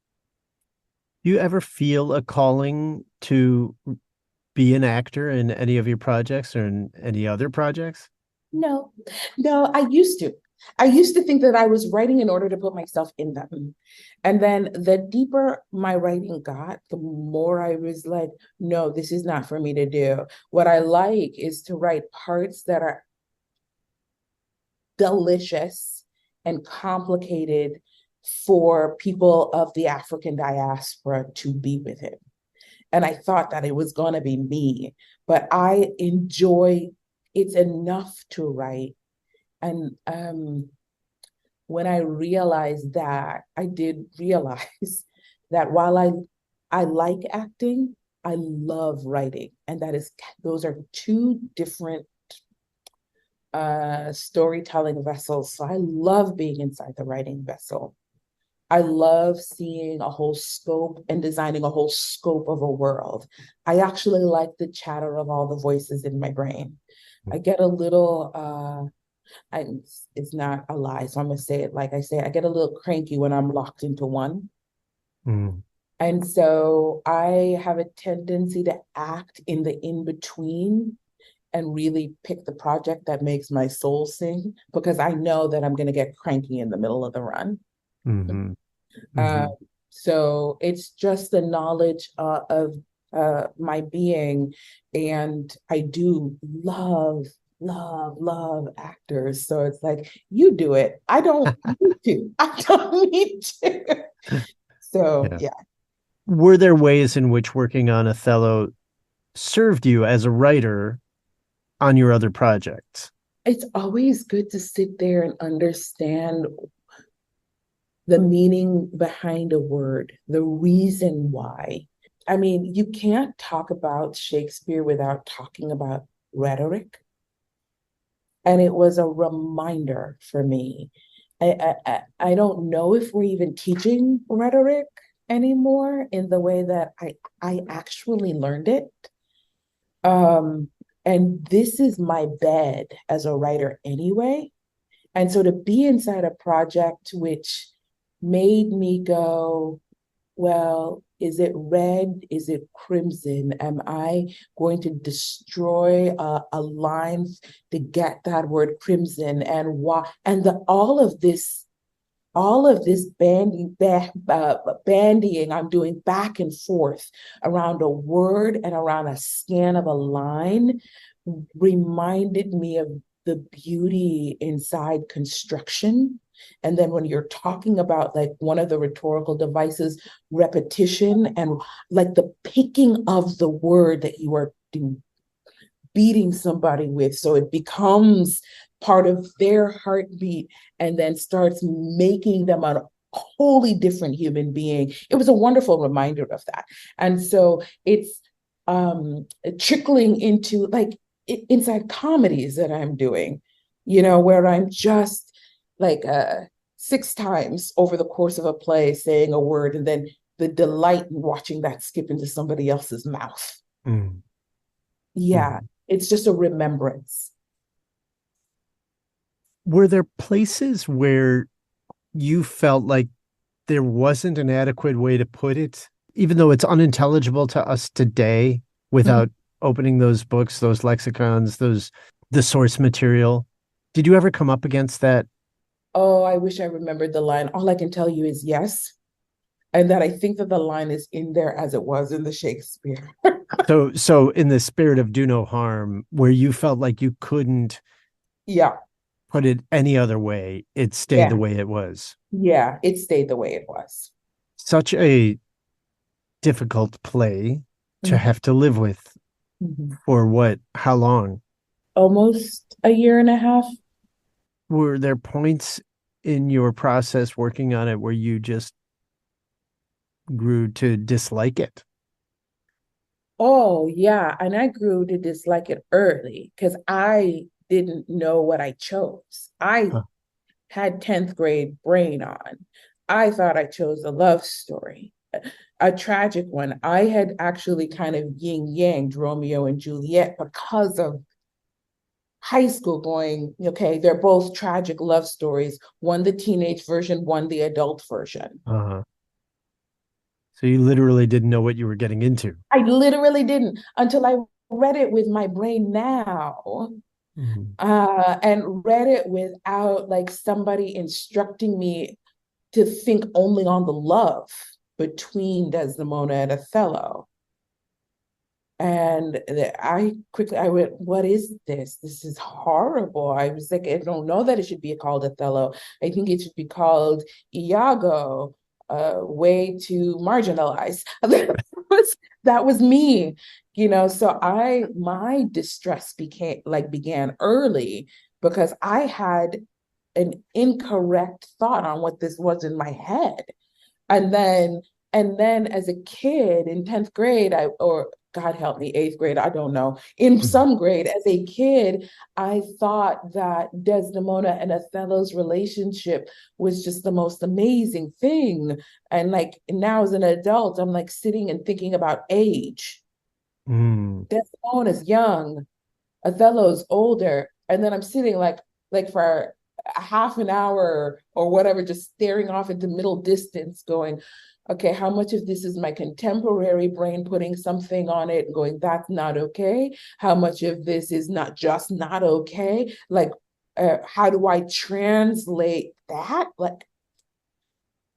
Do you ever feel a calling to be an actor in any of your projects or in any other projects? No, I used to. I used to think that I was writing in order to put myself in them. And then the deeper my writing got, the more I was like, no, this is not for me to do. What I like is to write parts that are delicious and complicated for people of the African diaspora to be with it. And I thought that it was going to be me, but I enjoy it's enough to write. And when I realized that, I did realize that while I like acting, I love writing. And those are two different storytelling vessels. So I love being inside the writing vessel. I love seeing a whole scope and designing a whole scope of a world. I actually like the chatter of all the voices in my brain. I get a little it's not a lie, so I'm gonna say it like I say, I get a little cranky when I'm locked into one. Mm. And so I have a tendency to act in the in-between and really pick the project that makes my soul sing, because I know that I'm gonna get cranky in the middle of the run. Mm-hmm. Uh, Mm-hmm. so it's just the knowledge of my being. And I do love actors. So it's like, you do it. I don't need to. I don't need to. So Yeah. yeah. Were there ways in which working on Othello served you as a writer on your other projects? It's always good to sit there and understand the meaning behind a word, the reason why. I mean, you can't talk about Shakespeare without talking about rhetoric. And it was a reminder for me. I don't know if we're even teaching rhetoric anymore in the way that I actually learned it. And this is my bed as a writer anyway. And so to be inside a project which made me go, well, is it red? Is it crimson? Am I going to destroy a line to get that word crimson? And why? And all of this bandying I'm doing back and forth around a word and around a scan of a line reminded me of the beauty inside construction. And then when you're talking about like one of the rhetorical devices, repetition, and like the picking of the word that you are beating somebody with, so it becomes part of their heartbeat and then starts making them a wholly different human being. It was a wonderful reminder of that. And so it's trickling into like inside comedies that I'm doing, where I'm just like 6 times over the course of a play saying a word, and then the delight in watching that skip into somebody else's mouth. Mm. Yeah, it's just a remembrance. Were there places where you felt like there wasn't an adequate way to put it, even though it's unintelligible to us today without opening those books, those lexicons, the source material? Did you ever come up against that? Oh, I wish I remembered the line. All I can tell you is yes. And that I think that the line is in there as it was in the Shakespeare. So in the spirit of do no harm, where you felt like you couldn't Yeah. put it any other way, it stayed the Yeah. way it was. Yeah, it stayed the way it was. Such a difficult play to have to live with for what? How long? Almost a year and a half. Were there points in your process working on it where you just grew to dislike it? Oh, yeah. And I grew to dislike it early because I didn't know what I chose. I had 10th grade brain on. I thought I chose a love story, a tragic one. I had actually kind of yin-yanged Romeo and Juliet because of high school going, okay, they're both tragic love stories. One the teenage version, one the adult version. Uh-huh. So you literally didn't know what you were getting into. I literally didn't until I read it with my brain now. And read it without like somebody instructing me to think only on the love between Desdemona and Othello. And I went, what is this? This is horrible. I was like, I don't know that it should be called Othello. I think it should be called Iago, way to marginalize. That was me, so my distress began early because I had an incorrect thought on what this was in my head. And then And then as a kid in 10th grade, or God help me, 8th grade, I don't know, in some grade, as a kid, I thought that Desdemona and Othello's relationship was just the most amazing thing. And like now as an adult, I'm like sitting and thinking about age. Desdemona's young, Othello's older, and then I'm sitting like for a half an hour or whatever, just staring off into middle distance, going, okay, how much of this is my contemporary brain putting something on it and going, that's not okay? How much of this is not just not okay? Like, how do I translate that? Like,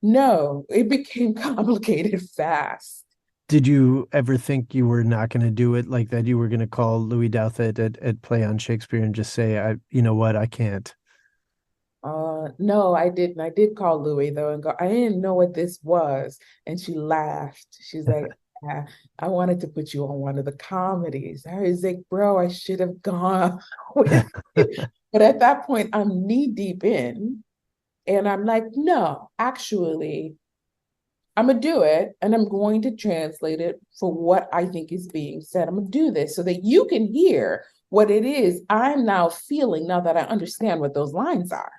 no, it became complicated fast. Did you ever think you were not going to do it, like that you were going to call Louis Douthit at Play on Shakespeare and just say, you know what, I can't? No, I didn't. I did call Louis though and go, I didn't know what this was. And she laughed. She's like, yeah, I wanted to put you on one of the comedies. I was like, bro, I should have gone with you. But at that point, I'm knee deep in. And I'm like, no, actually, I'm going to do it. And I'm going to translate it for what I think is being said. I'm going to do this so that you can hear what it is I'm now feeling now that I understand what those lines are.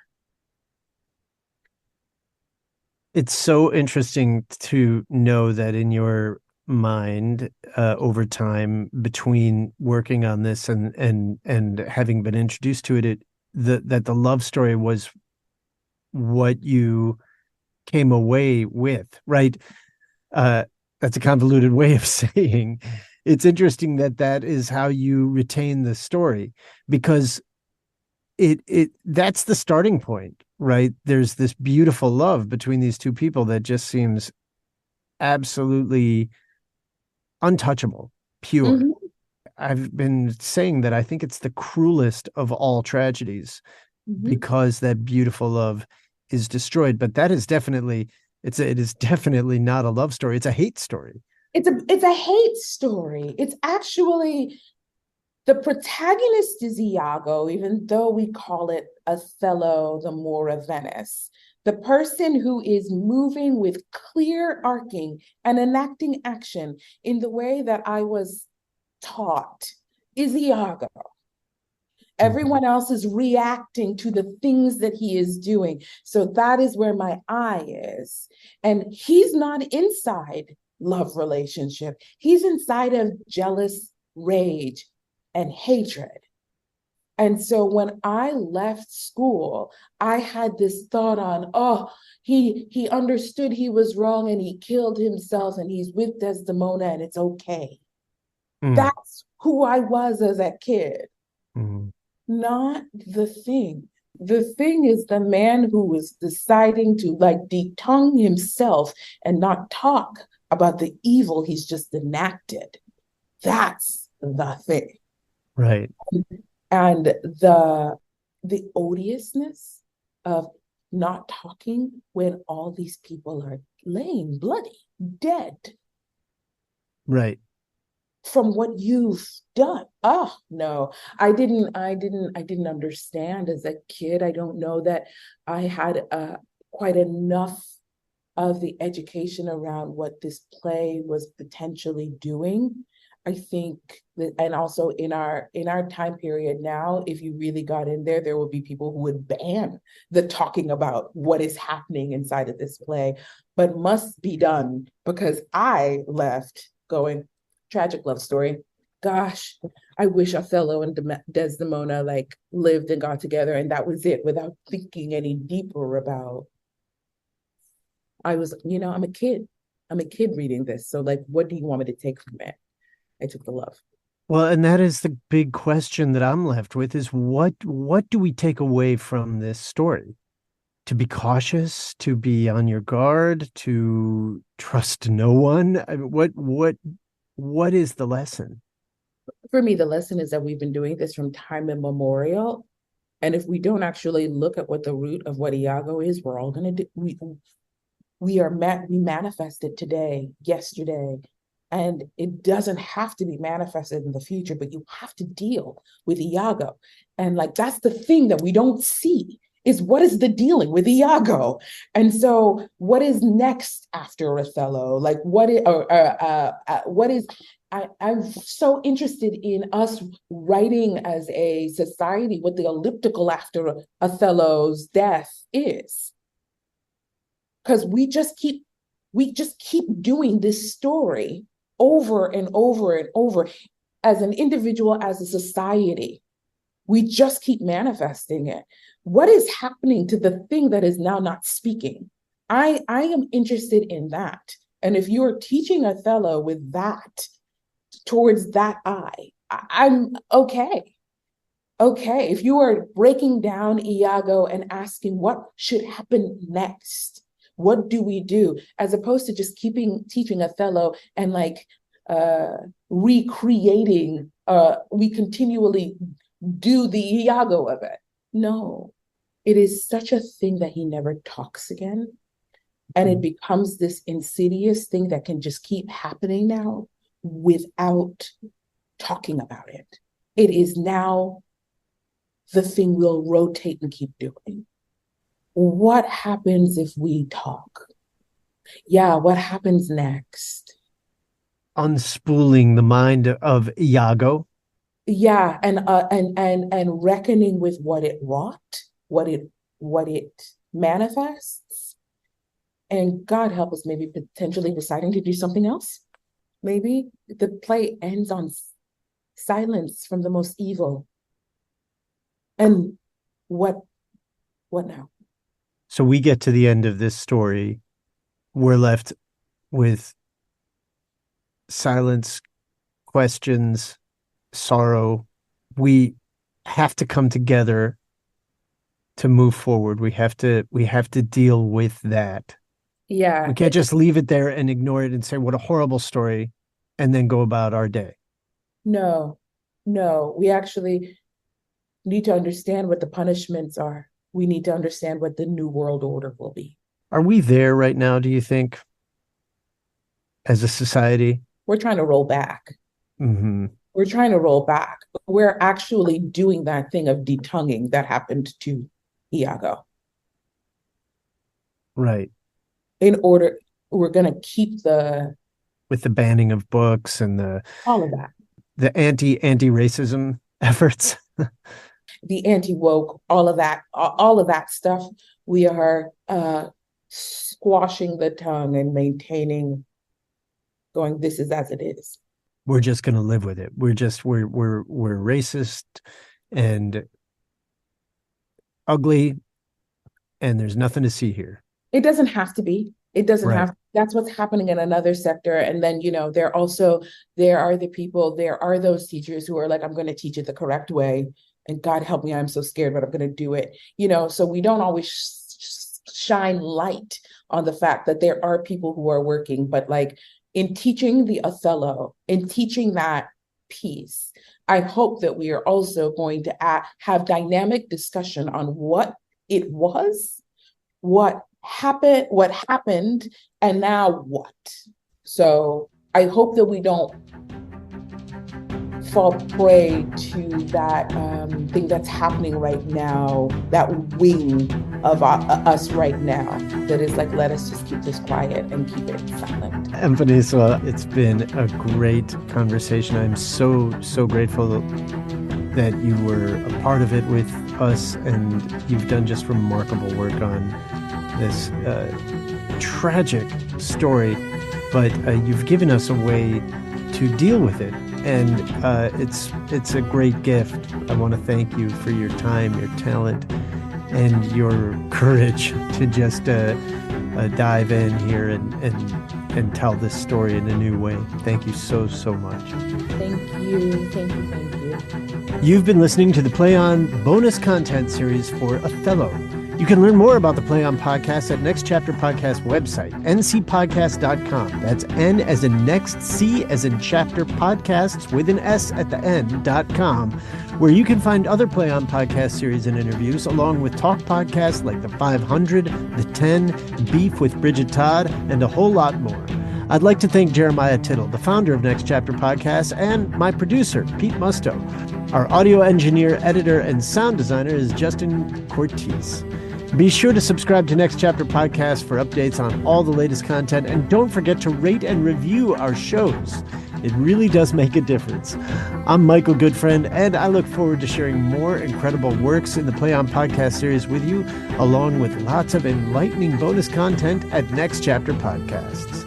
It's so interesting to know that in your mind, over time, between working on this and having been introduced to it, that the love story was what you came away with, right? That's a convoluted way of saying it's interesting that is how you retain the story, because that's the starting point, right? There's this beautiful love between these two people that just seems absolutely untouchable, pure. Mm-hmm. I've been saying that I think it's the cruelest of all tragedies, because that beautiful love is destroyed. But that is definitely, it is definitely not a love story. It's a hate story. It's a hate story. It's actually, the protagonist is Iago, even though we call it Othello, the Moor of Venice. The person who is moving with clear arcing and enacting action in the way that I was taught is Iago. Everyone else is reacting to the things that he is doing. So that is where my eye is. And he's not inside love relationship. He's inside of jealous rage and hatred. And so when I left school, I had this thought on, oh, he understood he was wrong and he killed himself and he's with Desdemona and it's okay. That's who I was as a kid. Not the thing. The thing is the man who was deciding to like detongue himself and not talk about the evil he's just enacted. That's the thing. Right. And the odiousness of not talking when all these people are laying bloody, dead. Right. From what you've done. Oh, no, I didn't understand as a kid. I don't know that I had quite enough of the education around what this play was potentially doing. I think that, and also in our time period now, if you really got in there, there would be people who would ban the talking about what is happening inside of this play, but must be done because I left going, tragic love story. Gosh, I wish Othello and Desdemona like lived and got together and that was it, without thinking any deeper about. I was, I'm a kid. I'm a kid reading this. So like, what do you want me to take from it? I took the love. Well, and that is the big question that I'm left with is what do we take away from this story? To be cautious, to be on your guard, to trust no one? I mean, what is the lesson? For me, the lesson is that we've been doing this from time immemorial. And if we don't actually look at what the root of what Iago is, we're all going to do, we manifest it today, yesterday. And it doesn't have to be manifested in the future, but you have to deal with Iago. And like, that's the thing that we don't see is what is the dealing with Iago? And so what is next after Othello? Like what is, I'm so interested in us writing as a society what the elliptical after Othello's death is. Because we just keep doing this story over and over and over as an individual, as a society. We just keep manifesting it. What is happening to the thing that is now not speaking? I am interested in that. And if you are teaching Othello with that, towards that eye, I'm okay. Okay, if you are breaking down Iago and asking what should happen next, what do we do? As opposed to just teaching Othello and like recreating, we continually do the Iago of it. No, it is such a thing that he never talks again. And it becomes this insidious thing that can just keep happening now without talking about it. It is now the thing we'll rotate and keep doing. What happens if we talk? Yeah, what happens next? Unspooling the mind of Iago. Yeah, and reckoning with what it wrought, what it manifests, and God help us, maybe potentially deciding to do something else. Maybe the play ends on silence from the most evil. And what now? So we get to the end of this story. We're left with silence, questions, sorrow. We have to come together to move forward. We have to deal with that. Yeah. We can't just leave it there and ignore it and say, what a horrible story, and then go about our day. No, we actually need to understand what the punishments are. We need to understand what the new world order will be. Are we there right now, do you think, as a society? We're trying to roll back. Mm-hmm. We're trying to roll back. We're actually doing that thing of detonguing that happened to Iago. Right. We're going to keep with the banning of books and all of that. The anti-racism efforts. The anti-woke, all of that stuff. We are squashing the tongue and maintaining, going, this is as it is. We're just going to live with it. We're racist and ugly, and there's nothing to see here. It doesn't have to be. It doesn't right. have. That's what's happening in another sector. And then, there are those teachers who are like, I'm going to teach it the correct way. And God help me, I'm so scared, but I'm going to do it. So we don't always shine light on the fact that there are people who are working, but like in teaching the Othello, in teaching that piece, I hope that we are also going to have dynamic discussion on what it was, what happened, and now what. So I hope that we don't fall prey to that thing that's happening right now, that wing of us right now that is like, let us just keep this quiet and keep it silent. Mfoniso, it's been a great conversation. I'm so grateful that you were a part of it with us, and you've done just remarkable work on this tragic story, but you've given us a way to deal with it. And it's a great gift. I want to thank you for your time, your talent, and your courage to just dive in here and tell this story in a new way. Thank you so much. Thank you. You've been listening to the Play On bonus content series for Othello. You can learn more about the Play On podcast at Next Chapter Podcast website, ncpodcast.com. That's N as in next, C as in chapter, podcasts with an S at the end.com, where you can find other Play On podcast series and interviews, along with talk podcasts like The 500, The 10, Beef with Bridget Todd, and a whole lot more. I'd like to thank Jeremiah Tittle, the founder of Next Chapter Podcast, and my producer, Pete Musto. Our audio engineer, editor, and sound designer is Justin Cortese. Be sure to subscribe to Next Chapter Podcast for updates on all the latest content, and don't forget to rate and review our shows. It really does make a difference. I'm Michael Goodfriend, and I look forward to sharing more incredible works in the Play On podcast series with you, along with lots of enlightening bonus content at Next Chapter Podcasts.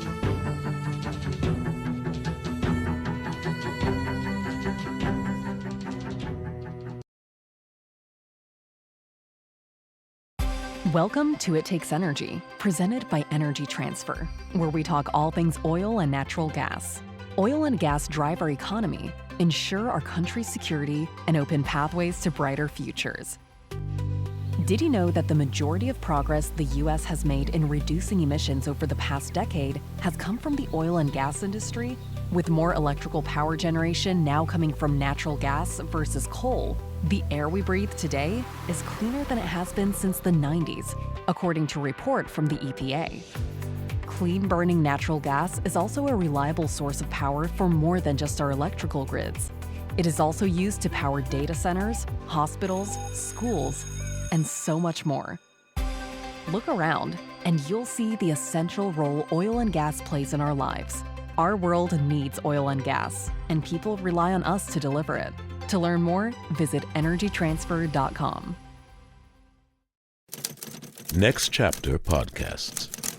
Welcome to It Takes Energy, presented by Energy Transfer, where we talk all things oil and natural gas. Oil and gas drive our economy, ensure our country's security, and open pathways to brighter futures. Did you know that the majority of progress the U.S. has made in reducing emissions over the past decade has come from the oil and gas industry? With more electrical power generation now coming from natural gas versus coal, the air we breathe today is cleaner than it has been since the 90s, according to a report from the EPA. Clean-burning natural gas is also a reliable source of power for more than just our electrical grids. It is also used to power data centers, hospitals, schools, and so much more. Look around, and you'll see the essential role oil and gas plays in our lives. Our world needs oil and gas, and people rely on us to deliver it. To learn more, visit energytransfer.com. Next Chapter Podcasts.